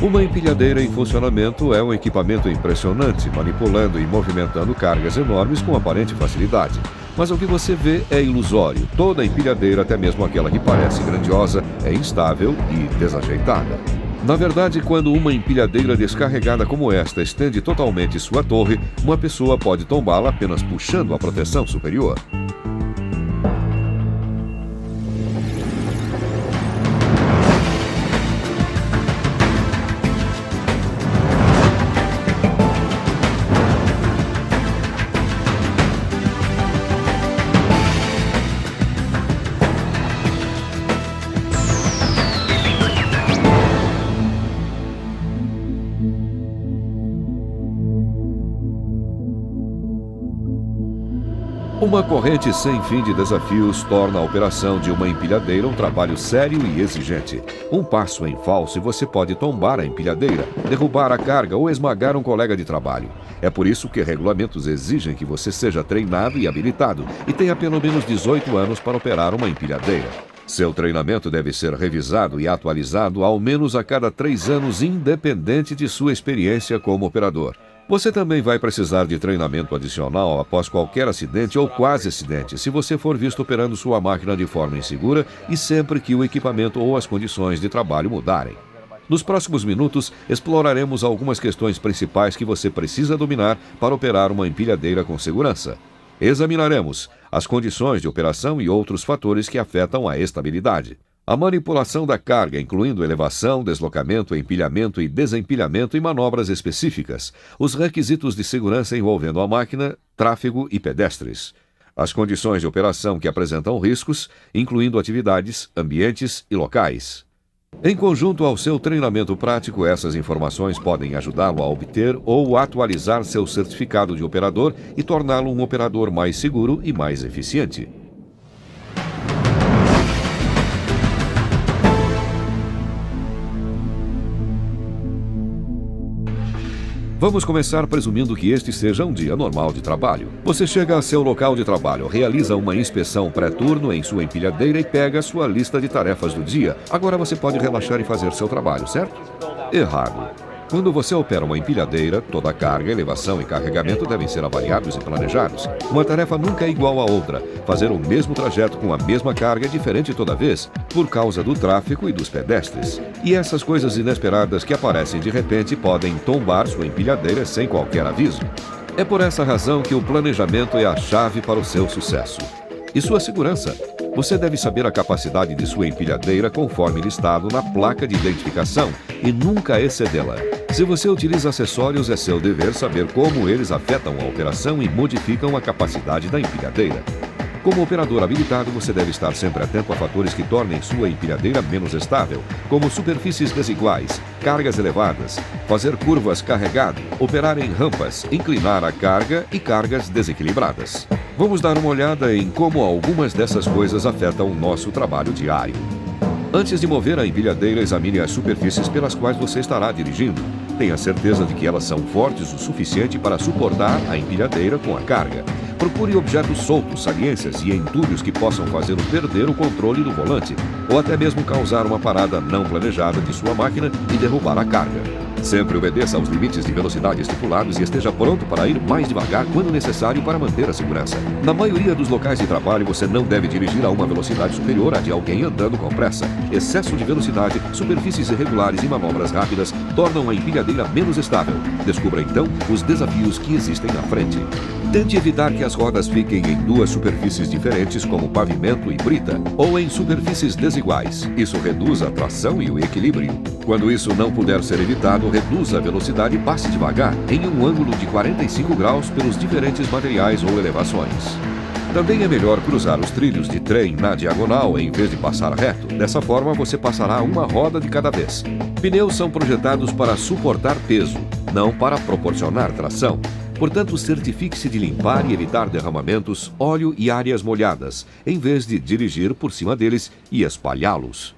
Uma empilhadeira em funcionamento é um equipamento impressionante, manipulando e movimentando cargas enormes com aparente facilidade. Mas o que você vê é ilusório. Toda empilhadeira, até mesmo aquela que parece grandiosa, é instável e desajeitada. Na verdade, quando uma empilhadeira descarregada como esta estende totalmente sua torre, uma pessoa pode tombá-la apenas puxando a proteção superior. Uma corrente sem fim de desafios torna a operação de uma empilhadeira um trabalho sério e exigente. Um passo em falso e você pode tombar a empilhadeira, derrubar a carga ou esmagar um colega de trabalho. É por isso que regulamentos exigem que você seja treinado e habilitado e tenha pelo menos 18 anos para operar uma empilhadeira. Seu treinamento deve ser revisado e atualizado ao menos a cada 3 anos, independente de sua experiência como operador. Você também vai precisar de treinamento adicional após qualquer acidente ou quase acidente, se você for visto operando sua máquina de forma insegura e sempre que o equipamento ou as condições de trabalho mudarem. Nos próximos minutos, exploraremos algumas questões principais que você precisa dominar para operar uma empilhadeira com segurança. Examinaremos as condições de operação e outros fatores que afetam a estabilidade. A manipulação da carga, incluindo elevação, deslocamento, empilhamento e desempilhamento e manobras específicas. Os requisitos de segurança envolvendo a máquina, tráfego e pedestres. As condições de operação que apresentam riscos, incluindo atividades, ambientes e locais. Em conjunto ao seu treinamento prático, essas informações podem ajudá-lo a obter ou atualizar seu certificado de operador e torná-lo um operador mais seguro e mais eficiente. Vamos começar presumindo que este seja um dia normal de trabalho. Você chega a seu local de trabalho, realiza uma inspeção pré-turno em sua empilhadeira e pega sua lista de tarefas do dia. Agora você pode relaxar e fazer seu trabalho, certo? Errado. Quando você opera uma empilhadeira, toda a carga, elevação e carregamento devem ser avaliados e planejados. Uma tarefa nunca é igual à outra. Fazer o mesmo trajeto com a mesma carga é diferente toda vez, por causa do tráfego e dos pedestres. E essas coisas inesperadas que aparecem de repente podem tombar sua empilhadeira sem qualquer aviso. É por essa razão que o planejamento é a chave para o seu sucesso. E sua segurança. Você deve saber a capacidade de sua empilhadeira conforme listado na placa de identificação e nunca excedê-la. Se você utiliza acessórios, é seu dever saber como eles afetam a operação e modificam a capacidade da empilhadeira. Como operador habilitado, você deve estar sempre atento a fatores que tornem sua empilhadeira menos estável, como superfícies desiguais, cargas elevadas, fazer curvas carregado, operar em rampas, inclinar a carga e cargas desequilibradas. Vamos dar uma olhada em como algumas dessas coisas afetam o nosso trabalho diário. Antes de mover a empilhadeira, examine as superfícies pelas quais você estará dirigindo. Tenha certeza de que elas são fortes o suficiente para suportar a empilhadeira com a carga. Procure objetos soltos, saliências e entulhos que possam fazê-lo perder o controle do volante, ou até mesmo causar uma parada não planejada de sua máquina e derrubar a carga. Sempre obedeça aos limites de velocidade estipulados e esteja pronto para ir mais devagar quando necessário para manter a segurança. Na maioria dos locais de trabalho, você não deve dirigir a uma velocidade superior à de alguém andando com pressa. Excesso de velocidade, superfícies irregulares e manobras rápidas tornam a empilhadeira menos estável. Descubra então os desafios que existem à frente. Tente evitar que as rodas fiquem em duas superfícies diferentes, como pavimento e brita, ou em superfícies desiguais. Isso reduz a tração e o equilíbrio. Quando isso não puder ser evitado, reduza a velocidade e passe devagar, em um ângulo de 45 graus pelos diferentes materiais ou elevações. Também é melhor cruzar os trilhos de trem na diagonal em vez de passar reto. Dessa forma, você passará uma roda de cada vez. Pneus são projetados para suportar peso, não para proporcionar tração. Portanto, certifique-se de limpar e evitar derramamentos, óleo e áreas molhadas, em vez de dirigir por cima deles e espalhá-los.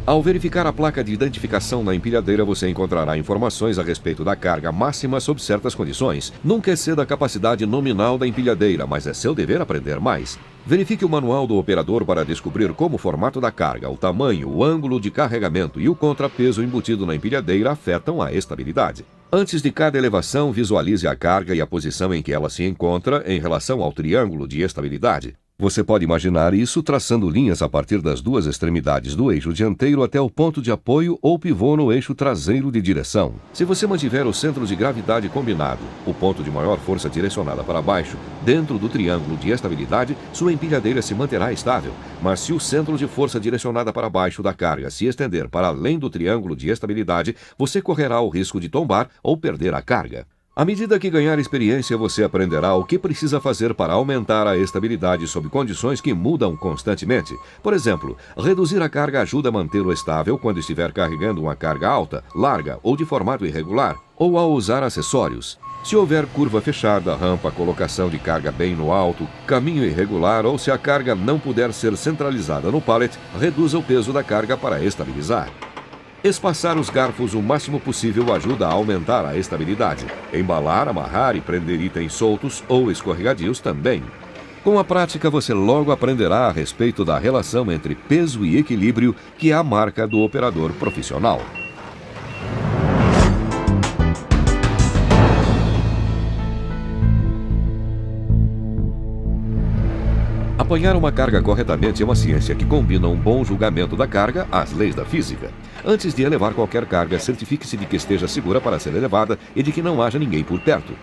Ao verificar a placa de identificação na empilhadeira, você encontrará informações a respeito da carga máxima sob certas condições. Nunca exceda a capacidade nominal da empilhadeira, mas é seu dever aprender mais. Verifique o manual do operador para descobrir como o formato da carga, o tamanho, o ângulo de carregamento e o contrapeso embutido na empilhadeira afetam a estabilidade. Antes de cada elevação, visualize a carga e a posição em que ela se encontra em relação ao triângulo de estabilidade. Você pode imaginar isso traçando linhas a partir das duas extremidades do eixo dianteiro até o ponto de apoio ou pivô no eixo traseiro de direção. Se você mantiver o centro de gravidade combinado, o ponto de maior força direcionada para baixo, dentro do triângulo de estabilidade, sua empilhadeira se manterá estável. Mas se o centro de força direcionada para baixo da carga se estender para além do triângulo de estabilidade, você correrá o risco de tombar ou perder a carga. À medida que ganhar experiência, você aprenderá o que precisa fazer para aumentar a estabilidade sob condições que mudam constantemente. Por exemplo, reduzir a carga ajuda a mantê-lo estável quando estiver carregando uma carga alta, larga ou de formato irregular, ou ao usar acessórios. Se houver curva fechada, rampa, colocação de carga bem no alto, caminho irregular ou se a carga não puder ser centralizada no pallet, reduza o peso da carga para estabilizar. Espaçar os garfos o máximo possível ajuda a aumentar a estabilidade. Embalar, amarrar e prender itens soltos ou escorregadios também. Com a prática, você logo aprenderá a respeito da relação entre peso e equilíbrio, que é a marca do operador profissional. Apanhar uma carga corretamente é uma ciência que combina um bom julgamento da carga às leis da física. Antes de elevar qualquer carga, certifique-se de que esteja segura para ser elevada e de que não haja ninguém por perto.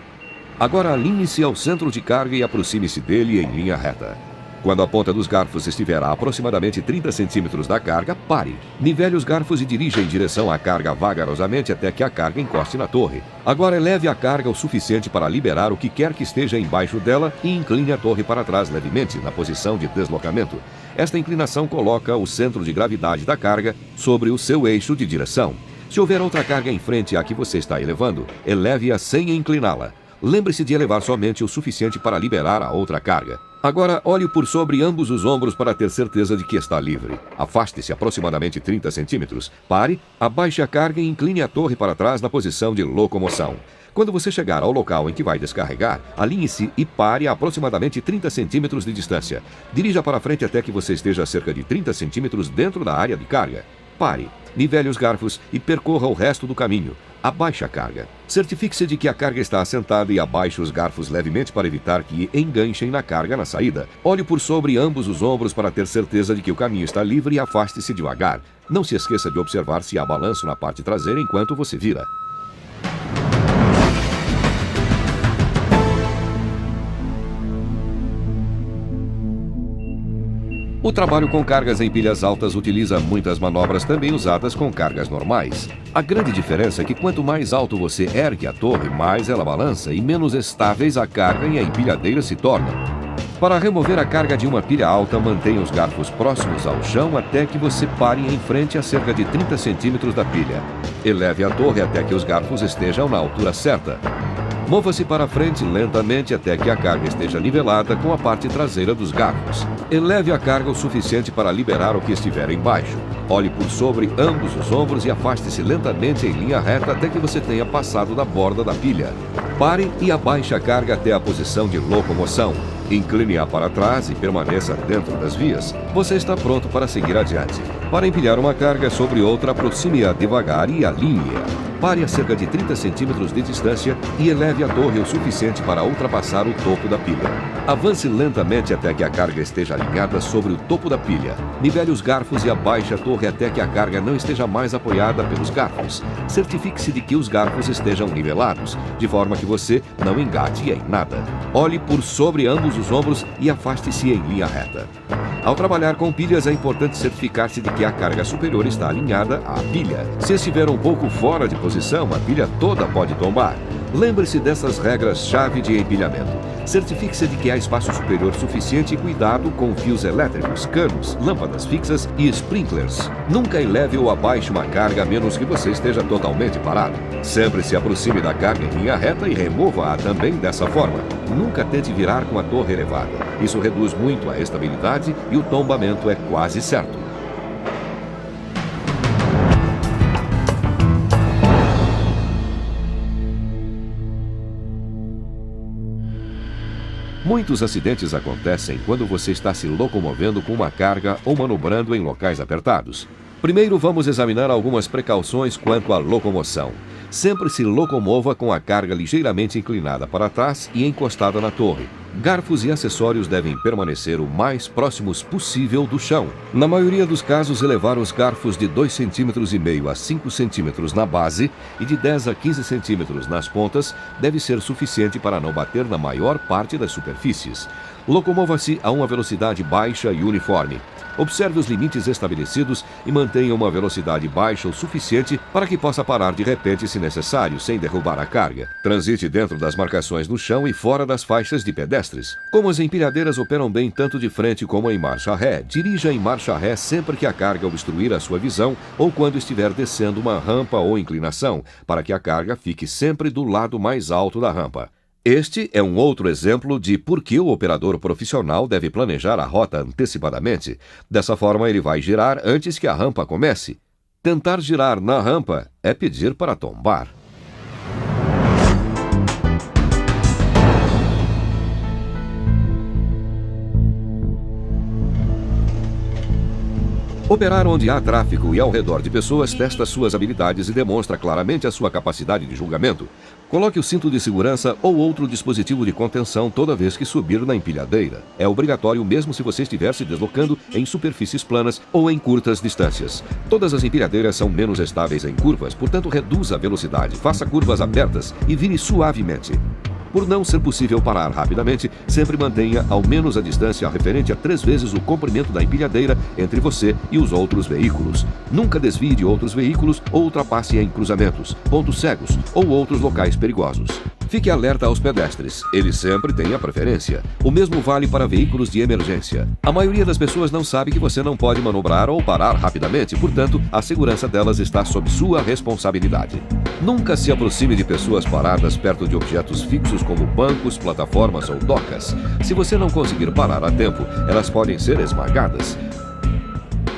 Agora alinhe-se ao centro de carga e aproxime-se dele em linha reta. Quando a ponta dos garfos estiver a aproximadamente 30 centímetros da carga, pare. Nivele os garfos e dirija em direção à carga vagarosamente até que a carga encoste na torre. Agora eleve a carga o suficiente para liberar o que quer que esteja embaixo dela e incline a torre para trás levemente, na posição de deslocamento. Esta inclinação coloca o centro de gravidade da carga sobre o seu eixo de direção. Se houver outra carga em frente à que você está elevando, eleve-a sem incliná-la. Lembre-se de elevar somente o suficiente para liberar a outra carga. Agora, olhe por sobre ambos os ombros para ter certeza de que está livre. Afaste-se aproximadamente 30 centímetros. Pare, abaixe a carga e incline a torre para trás na posição de locomoção. Quando você chegar ao local em que vai descarregar, alinhe-se e pare a aproximadamente 30 centímetros de distância. Dirija para frente até que você esteja a cerca de 30 centímetros dentro da área de carga. Pare, nivele os garfos e percorra o resto do caminho. Abaixe a carga. Certifique-se de que a carga está assentada e abaixe os garfos levemente para evitar que enganchem na carga na saída. Olhe por sobre ambos os ombros para ter certeza de que o caminho está livre e afaste-se devagar. Não se esqueça de observar se há balanço na parte traseira enquanto você vira. O trabalho com cargas em pilhas altas utiliza muitas manobras também usadas com cargas normais. A grande diferença é que quanto mais alto você ergue a torre, mais ela balança e menos estáveis a carga e a empilhadeira se tornam. Para remover a carga de uma pilha alta, mantenha os garfos próximos ao chão até que você pare em frente a cerca de 30 centímetros da pilha. Eleve a torre até que os garfos estejam na altura certa. Mova-se para frente lentamente até que a carga esteja nivelada com a parte traseira dos garfos. Eleve a carga o suficiente para liberar o que estiver embaixo. Olhe por sobre ambos os ombros e afaste-se lentamente em linha reta até que você tenha passado da borda da pilha. Pare e abaixe a carga até a posição de locomoção. Incline-a para trás e permaneça dentro das vias. Você está pronto para seguir adiante. Para empilhar uma carga sobre outra, aproxime-a devagar e alinhe-a. Pare a cerca de 30 centímetros de distância e eleve a torre o suficiente para ultrapassar o topo da pilha. Avance lentamente até que a carga esteja alinhada sobre o topo da pilha. Nivele os garfos e abaixe a torre até que a carga não esteja mais apoiada pelos garfos. Certifique-se de que os garfos estejam nivelados, de forma que você não engate em nada. Olhe por sobre ambos os ombros e afaste-se em linha reta. Ao trabalhar com pilhas, é importante certificar-se de que a carga superior está alinhada à pilha. Se estiver um pouco fora de posição, a pilha toda pode tombar. Lembre-se dessas regras-chave de empilhamento. Certifique-se de que há espaço superior suficiente e cuidado com fios elétricos, canos, lâmpadas fixas e sprinklers. Nunca eleve ou abaixe uma carga a menos que você esteja totalmente parado. Sempre se aproxime da carga em linha reta e remova-a também dessa forma. Nunca tente virar com a torre elevada. Isso reduz muito a estabilidade e o tombamento é quase certo. Muitos acidentes acontecem quando você está se locomovendo com uma carga ou manobrando em locais apertados. Primeiro, vamos examinar algumas precauções quanto à locomoção. Sempre se locomova com a carga ligeiramente inclinada para trás e encostada na torre. Garfos e acessórios devem permanecer o mais próximos possível do chão. Na maioria dos casos, elevar os garfos de 2,5 cm a 5 cm na base e de 10 a 15 cm nas pontas deve ser suficiente para não bater na maior parte das superfícies. Locomova-se a uma velocidade baixa e uniforme. Observe os limites estabelecidos e mantenha uma velocidade baixa o suficiente para que possa parar de repente se necessário, sem derrubar a carga. Transite dentro das marcações no chão e fora das faixas de pedestres. Como as empilhadeiras operam bem tanto de frente como em marcha ré, dirija em marcha ré sempre que a carga obstruir a sua visão ou quando estiver descendo uma rampa ou inclinação, para que a carga fique sempre do lado mais alto da rampa. Este é um outro exemplo de por que o operador profissional deve planejar a rota antecipadamente. Dessa forma, ele vai girar antes que a rampa comece. Tentar girar na rampa é pedir para tombar. Operar onde há tráfego e ao redor de pessoas testa suas habilidades e demonstra claramente a sua capacidade de julgamento. Coloque o cinto de segurança ou outro dispositivo de contenção toda vez que subir na empilhadeira. É obrigatório mesmo se você estiver se deslocando em superfícies planas ou em curtas distâncias. Todas as empilhadeiras são menos estáveis em curvas, portanto reduza a velocidade, faça curvas abertas e vire suavemente. Por não ser possível parar rapidamente, sempre mantenha ao menos a distância referente a 3 vezes o comprimento da empilhadeira entre você e os outros veículos. Nunca desvie de outros veículos ou ultrapasse em cruzamentos, pontos cegos ou outros locais perigosos. Fique alerta aos pedestres, eles sempre têm a preferência. O mesmo vale para veículos de emergência. A maioria das pessoas não sabe que você não pode manobrar ou parar rapidamente, portanto, a segurança delas está sob sua responsabilidade. Nunca se aproxime de pessoas paradas perto de objetos fixos como bancos, plataformas ou docas. Se você não conseguir parar a tempo, elas podem ser esmagadas.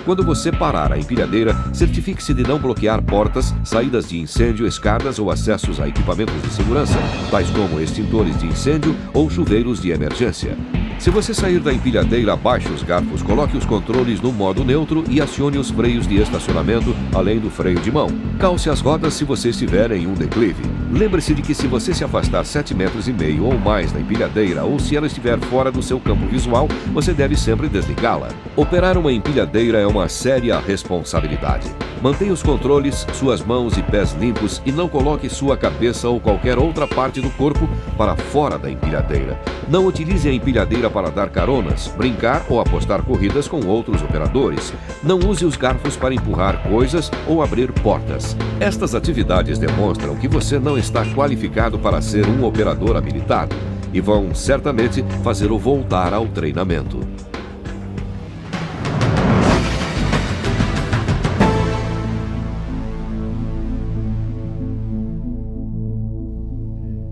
Quando você parar a empilhadeira, certifique-se de não bloquear portas, saídas de incêndio, escadas ou acessos a equipamentos de segurança, tais como extintores de incêndio ou chuveiros de emergência. Se você sair da empilhadeira, abaixe os garfos, coloque os controles no modo neutro e acione os freios de estacionamento, além do freio de mão. Calce as rodas se você estiver em um declive. Lembre-se de que se você se afastar 7,5 metros ou mais da empilhadeira ou se ela estiver fora do seu campo visual, você deve sempre desligá-la. Operar uma empilhadeira é uma séria responsabilidade. Mantenha os controles, suas mãos e pés limpos e não coloque sua cabeça ou qualquer outra parte do corpo para fora da empilhadeira. Não utilize a empilhadeira para dar caronas, brincar ou apostar corridas com outros operadores. Não use os garfos para empurrar coisas ou abrir portas. Estas atividades demonstram que você não está qualificado para ser um operador habilitado e vão certamente fazê-lo voltar ao treinamento.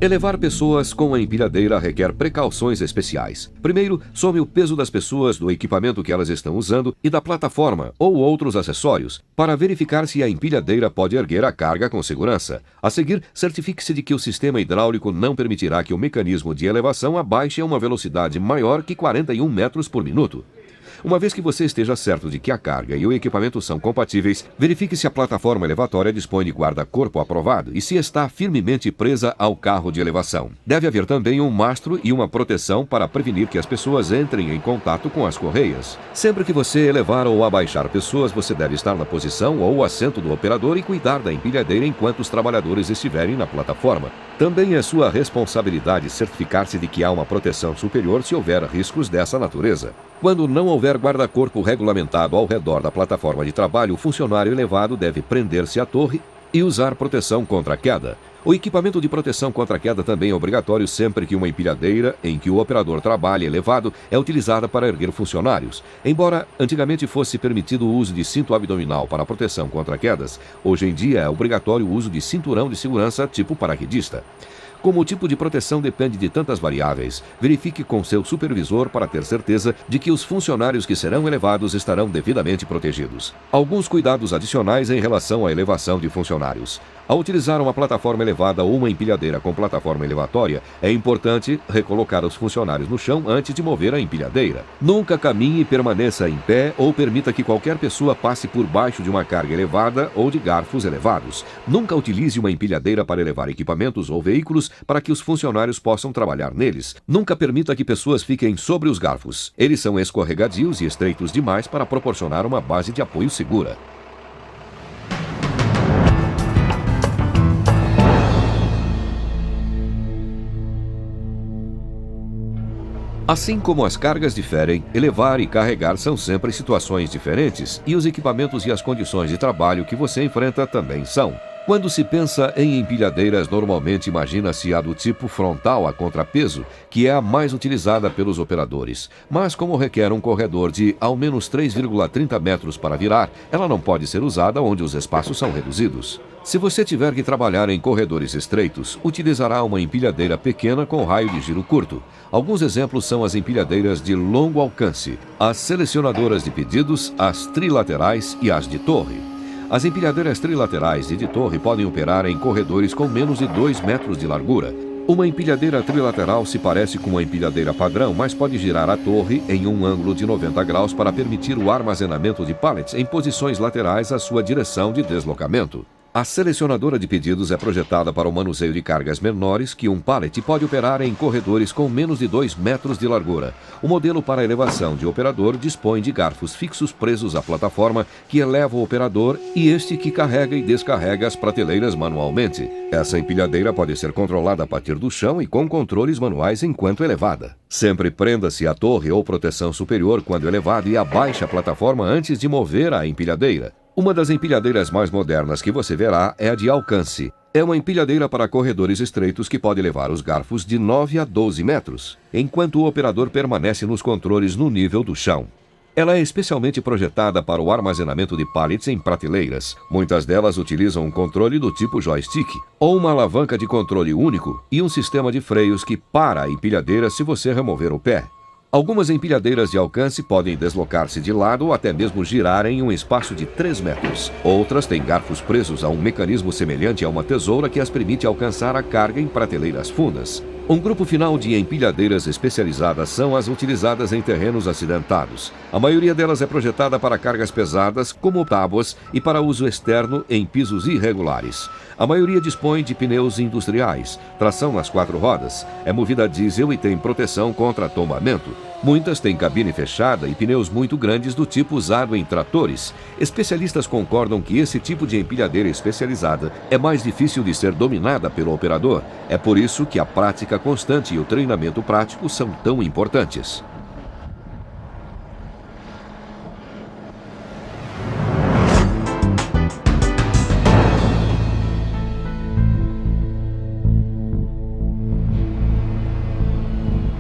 Elevar pessoas com a empilhadeira requer precauções especiais. Primeiro, some o peso das pessoas, do equipamento que elas estão usando e da plataforma ou outros acessórios, para verificar se a empilhadeira pode erguer a carga com segurança. A seguir, certifique-se de que o sistema hidráulico não permitirá que o mecanismo de elevação abaixe a uma velocidade maior que 41 metros por minuto. Uma vez que você esteja certo de que a carga e o equipamento são compatíveis, verifique se a plataforma elevatória dispõe de guarda-corpo aprovado e se está firmemente presa ao carro de elevação. Deve haver também um mastro e uma proteção para prevenir que as pessoas entrem em contato com as correias. Sempre que você elevar ou abaixar pessoas, você deve estar na posição ou assento do operador e cuidar da empilhadeira enquanto os trabalhadores estiverem na plataforma. Também é sua responsabilidade certificar-se de que há uma proteção superior se houver riscos dessa natureza. Quando não houver guarda-corpo regulamentado ao redor da plataforma de trabalho, o funcionário elevado deve prender-se à torre e usar proteção contra a queda. O equipamento de proteção contra a queda também é obrigatório sempre que uma empilhadeira em que o operador trabalha elevado é utilizada para erguer funcionários. Embora antigamente fosse permitido o uso de cinto abdominal para proteção contra quedas, hoje em dia é obrigatório o uso de cinturão de segurança tipo paraquedista. Como o tipo de proteção depende de tantas variáveis, verifique com seu supervisor para ter certeza de que os funcionários que serão elevados estarão devidamente protegidos. Alguns cuidados adicionais em relação à elevação de funcionários. Ao utilizar uma plataforma elevada ou uma empilhadeira com plataforma elevatória, é importante recolocar os funcionários no chão antes de mover a empilhadeira. Nunca caminhe e permaneça em pé ou permita que qualquer pessoa passe por baixo de uma carga elevada ou de garfos elevados. Nunca utilize uma empilhadeira para elevar equipamentos ou veículos para que os funcionários possam trabalhar neles. Nunca permita que pessoas fiquem sobre os garfos. Eles são escorregadios e estreitos demais para proporcionar uma base de apoio segura. Assim como as cargas diferem, elevar e carregar são sempre situações diferentes e os equipamentos e as condições de trabalho que você enfrenta também são. Quando se pensa em empilhadeiras, normalmente imagina-se a do tipo frontal a contrapeso, que é a mais utilizada pelos operadores. Mas como requer um corredor de ao menos 3,30 metros para virar, ela não pode ser usada onde os espaços são reduzidos. Se você tiver que trabalhar em corredores estreitos, utilizará uma empilhadeira pequena com raio de giro curto. Alguns exemplos são as empilhadeiras de longo alcance, as selecionadoras de pedidos, as trilaterais e as de torre. As empilhadeiras trilaterais e de torre podem operar em corredores com menos de 2 metros de largura. Uma empilhadeira trilateral se parece com uma empilhadeira padrão, mas pode girar a torre em um ângulo de 90 graus para permitir o armazenamento de pallets em posições laterais à sua direção de deslocamento. A selecionadora de pedidos é projetada para o manuseio de cargas menores que um pallet pode operar em corredores com menos de 2 metros de largura. O modelo para elevação de operador dispõe de garfos fixos presos à plataforma que eleva o operador e este que carrega e descarrega as prateleiras manualmente. Essa empilhadeira pode ser controlada a partir do chão e com controles manuais enquanto elevada. Sempre prenda-se à torre ou proteção superior quando elevado e abaixe a plataforma antes de mover a empilhadeira. Uma das empilhadeiras mais modernas que você verá é a de alcance. É uma empilhadeira para corredores estreitos que pode levar os garfos de 9 a 12 metros, enquanto o operador permanece nos controles no nível do chão. Ela é especialmente projetada para o armazenamento de pallets em prateleiras. Muitas delas utilizam um controle do tipo joystick, ou uma alavanca de controle único e um sistema de freios que para a empilhadeira se você remover o pé. Algumas empilhadeiras de alcance podem deslocar-se de lado ou até mesmo girar em um espaço de 3 metros. Outras têm garfos presos a um mecanismo semelhante a uma tesoura que as permite alcançar a carga em prateleiras fundas. Um grupo final de empilhadeiras especializadas são as utilizadas em terrenos acidentados. A maioria delas é projetada para cargas pesadas, como tábuas, e para uso externo em pisos irregulares. A maioria dispõe de pneus industriais, tração nas 4 rodas, é movida a diesel e tem proteção contra tombamento. Muitas têm cabine fechada e pneus muito grandes do tipo usado em tratores. Especialistas concordam que esse tipo de empilhadeira especializada é mais difícil de ser dominada pelo operador. É por isso que a prática constante e o treinamento prático são tão importantes.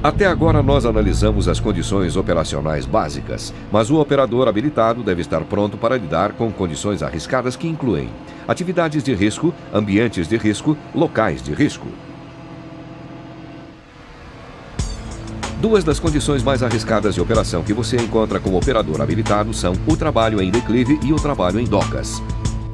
Até agora nós analisamos as condições operacionais básicas, mas o operador habilitado deve estar pronto para lidar com condições arriscadas que incluem atividades de risco, ambientes de risco, locais de risco. Duas das condições mais arriscadas de operação que você encontra como operador habilitado são o trabalho em declive e o trabalho em docas.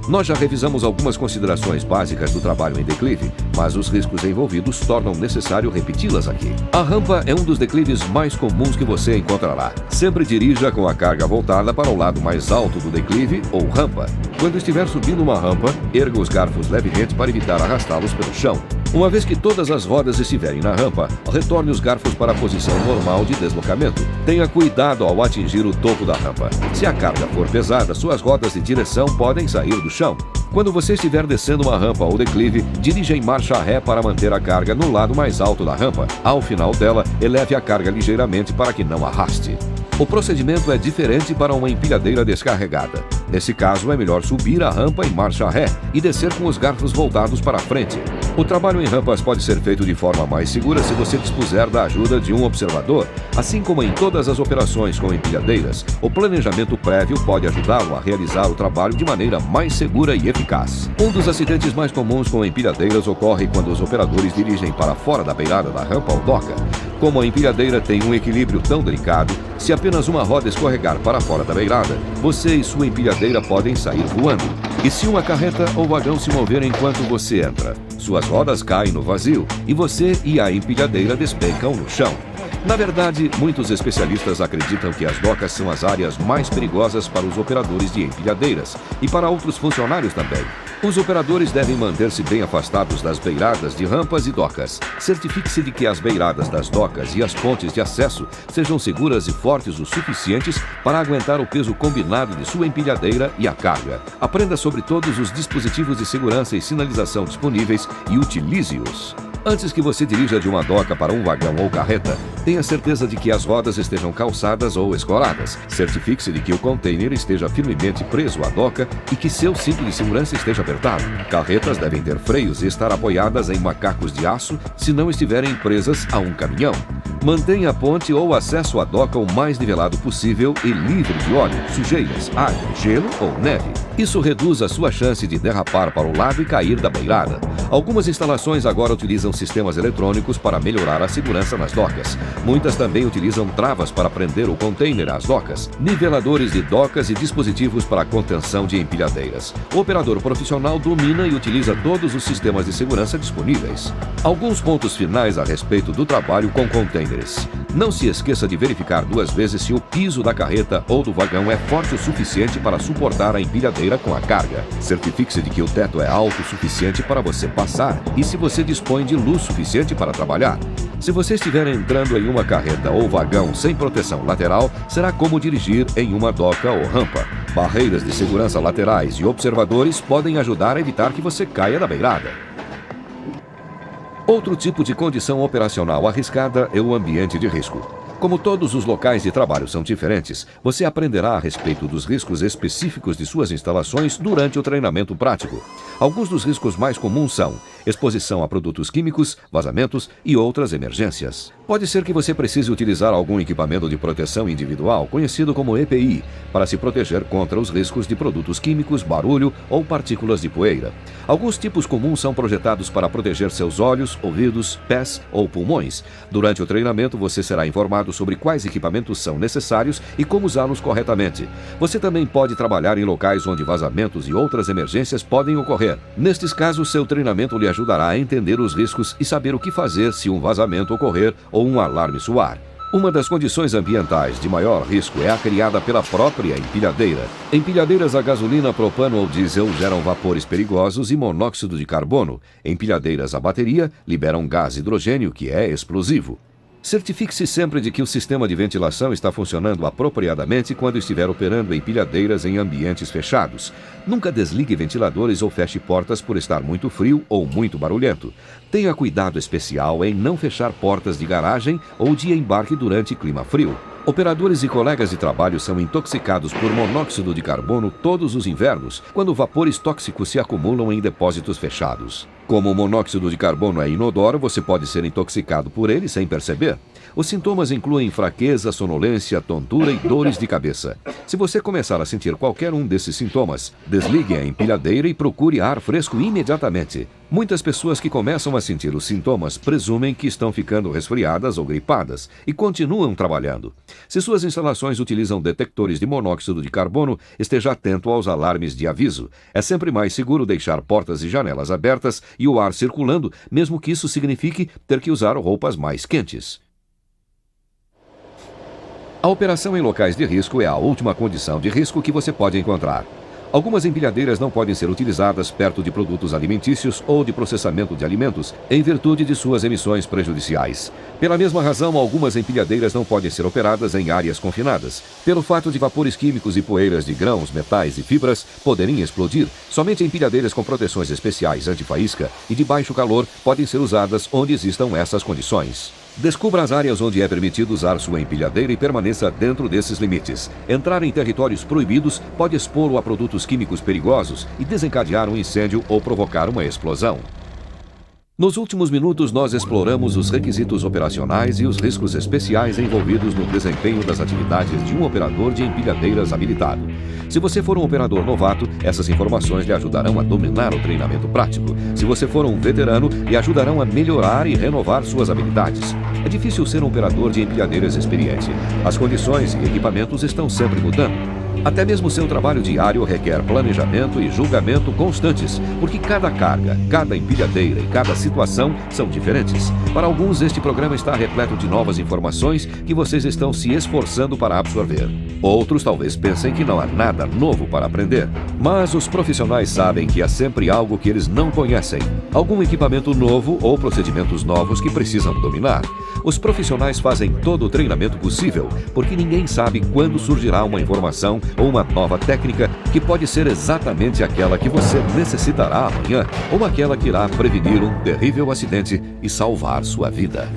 Nós já revisamos algumas considerações básicas do trabalho em declive, mas os riscos envolvidos tornam necessário repeti-las aqui. A rampa é um dos declives mais comuns que você encontrará. Sempre dirija com a carga voltada para o lado mais alto do declive ou rampa. Quando estiver subindo uma rampa, erga os garfos levemente para evitar arrastá-los pelo chão. Uma vez que todas as rodas estiverem na rampa, retorne os garfos para a posição normal de deslocamento. Tenha cuidado ao atingir o topo da rampa. Se a carga for pesada, suas rodas de direção podem sair do chão. Quando você estiver descendo uma rampa ou declive, dirija em marcha ré para manter a carga no lado mais alto da rampa. Ao final dela, eleve a carga ligeiramente para que não arraste. O procedimento é diferente para uma empilhadeira descarregada. Nesse caso, é melhor subir a rampa em marcha ré e descer com os garfos voltados para a frente. O trabalho em rampas pode ser feito de forma mais segura se você dispuser da ajuda de um observador. Assim como em todas as operações com empilhadeiras, o planejamento prévio pode ajudá-lo a realizar o trabalho de maneira mais segura e eficaz. Um dos acidentes mais comuns com empilhadeiras ocorre quando os operadores dirigem para fora da beirada da rampa ou doca. Como a empilhadeira tem um equilíbrio tão delicado, se apenas uma roda escorregar para fora da beirada, você e sua empilhadeira podem sair voando. E se uma carreta ou vagão se mover enquanto você entra, suas rodas caem no vazio e você e a empilhadeira despencam no chão. Na verdade, muitos especialistas acreditam que as docas são as áreas mais perigosas para os operadores de empilhadeiras e para outros funcionários também. Os operadores devem manter-se bem afastados das beiradas de rampas e docas. Certifique-se de que as beiradas das docas e as pontes de acesso sejam seguras e fortes o suficientes para aguentar o peso combinado de sua empilhadeira e a carga. Aprenda sobre todos os dispositivos de segurança e sinalização disponíveis e utilize-os. Antes que você dirija de uma doca para um vagão ou carreta, tenha certeza de que as rodas estejam calçadas ou escoradas. Certifique-se de que o container esteja firmemente preso à doca e que seu cinto de segurança esteja apertado. Carretas devem ter freios e estar apoiadas em macacos de aço se não estiverem presas a um caminhão. Mantenha a ponte ou acesso à doca o mais nivelado possível e livre de óleo, sujeiras, água, gelo ou neve. Isso reduz a sua chance de derrapar para o lado e cair da beirada. Algumas instalações agora utilizam sistemas eletrônicos para melhorar a segurança nas docas. Muitas também utilizam travas para prender o container às docas, niveladores de docas e dispositivos para contenção de empilhadeiras. O operador profissional domina e utiliza todos os sistemas de segurança disponíveis. Alguns pontos finais a respeito do trabalho com containers. Não se esqueça de verificar 2 vezes se o piso da carreta ou do vagão é forte o suficiente para suportar a empilhadeira com a carga. Certifique-se de que o teto é alto o suficiente para você passar e se você dispõe de luz suficiente para trabalhar. Se você estiver entrando em uma carreta ou vagão sem proteção lateral, será como dirigir em uma doca ou rampa. Barreiras de segurança laterais e observadores podem ajudar a evitar que você caia da beirada. Outro tipo de condição operacional arriscada é o ambiente de risco. Como todos os locais de trabalho são diferentes, você aprenderá a respeito dos riscos específicos de suas instalações durante o treinamento prático. Alguns dos riscos mais comuns são exposição a produtos químicos, vazamentos e outras emergências. Pode ser que você precise utilizar algum equipamento de proteção individual, conhecido como EPI, para se proteger contra os riscos de produtos químicos, barulho ou partículas de poeira. Alguns tipos comuns são projetados para proteger seus olhos, ouvidos, pés ou pulmões. Durante o treinamento, você será informado sobre quais equipamentos são necessários e como usá-los corretamente. Você também pode trabalhar em locais onde vazamentos e outras emergências podem ocorrer. Nestes casos, seu treinamento lhe ajudará a entender os riscos e saber o que fazer se um vazamento ocorrer ou um alarme soar. Uma das condições ambientais de maior risco é a criada pela própria empilhadeira. Empilhadeiras a gasolina, propano ou diesel geram vapores perigosos e monóxido de carbono. Empilhadeiras a bateria liberam gás hidrogênio, que é explosivo. Certifique-se sempre de que o sistema de ventilação está funcionando apropriadamente quando estiver operando empilhadeiras em ambientes fechados. Nunca desligue ventiladores ou feche portas por estar muito frio ou muito barulhento. Tenha cuidado especial em não fechar portas de garagem ou de embarque durante clima frio. Operadores e colegas de trabalho são intoxicados por monóxido de carbono todos os invernos, quando vapores tóxicos se acumulam em depósitos fechados. Como o monóxido de carbono é inodoro, você pode ser intoxicado por ele sem perceber. Os sintomas incluem fraqueza, sonolência, tontura e dores de cabeça. Se você começar a sentir qualquer um desses sintomas, desligue a empilhadeira e procure ar fresco imediatamente. Muitas pessoas que começam a sentir os sintomas presumem que estão ficando resfriadas ou gripadas e continuam trabalhando. Se suas instalações utilizam detectores de monóxido de carbono, esteja atento aos alarmes de aviso. É sempre mais seguro deixar portas e janelas abertas e o ar circulando, mesmo que isso signifique ter que usar roupas mais quentes. A operação em locais de risco é a última condição de risco que você pode encontrar. Algumas empilhadeiras não podem ser utilizadas perto de produtos alimentícios ou de processamento de alimentos, em virtude de suas emissões prejudiciais. Pela mesma razão, algumas empilhadeiras não podem ser operadas em áreas confinadas. Pelo fato de vapores químicos e poeiras de grãos, metais e fibras poderem explodir, somente empilhadeiras com proteções especiais anti-faísca e de baixo calor podem ser usadas onde existam essas condições. Descubra as áreas onde é permitido usar sua empilhadeira e permaneça dentro desses limites. Entrar em territórios proibidos pode expô-lo a produtos químicos perigosos e desencadear um incêndio ou provocar uma explosão. Nos últimos minutos, nós exploramos os requisitos operacionais e os riscos especiais envolvidos no desempenho das atividades de um operador de empilhadeiras habilitado. Se você for um operador novato, essas informações lhe ajudarão a dominar o treinamento prático. Se você for um veterano, lhe ajudarão a melhorar e renovar suas habilidades. É difícil ser um operador de empilhadeiras experiente. As condições e equipamentos estão sempre mudando. Até mesmo seu trabalho diário requer planejamento e julgamento constantes, porque cada carga, cada empilhadeira e cada situação são diferentes. Para alguns, este programa está repleto de novas informações que vocês estão se esforçando para absorver. Outros talvez pensem que não há nada novo para aprender. Mas os profissionais sabem que há sempre algo que eles não conhecem. Algum equipamento novo ou procedimentos novos que precisam dominar. Os profissionais fazem todo o treinamento possível, porque ninguém sabe quando surgirá uma informação ou uma nova técnica que pode ser exatamente aquela que você necessitará amanhã ou aquela que irá prevenir um terrível acidente e salvar sua vida.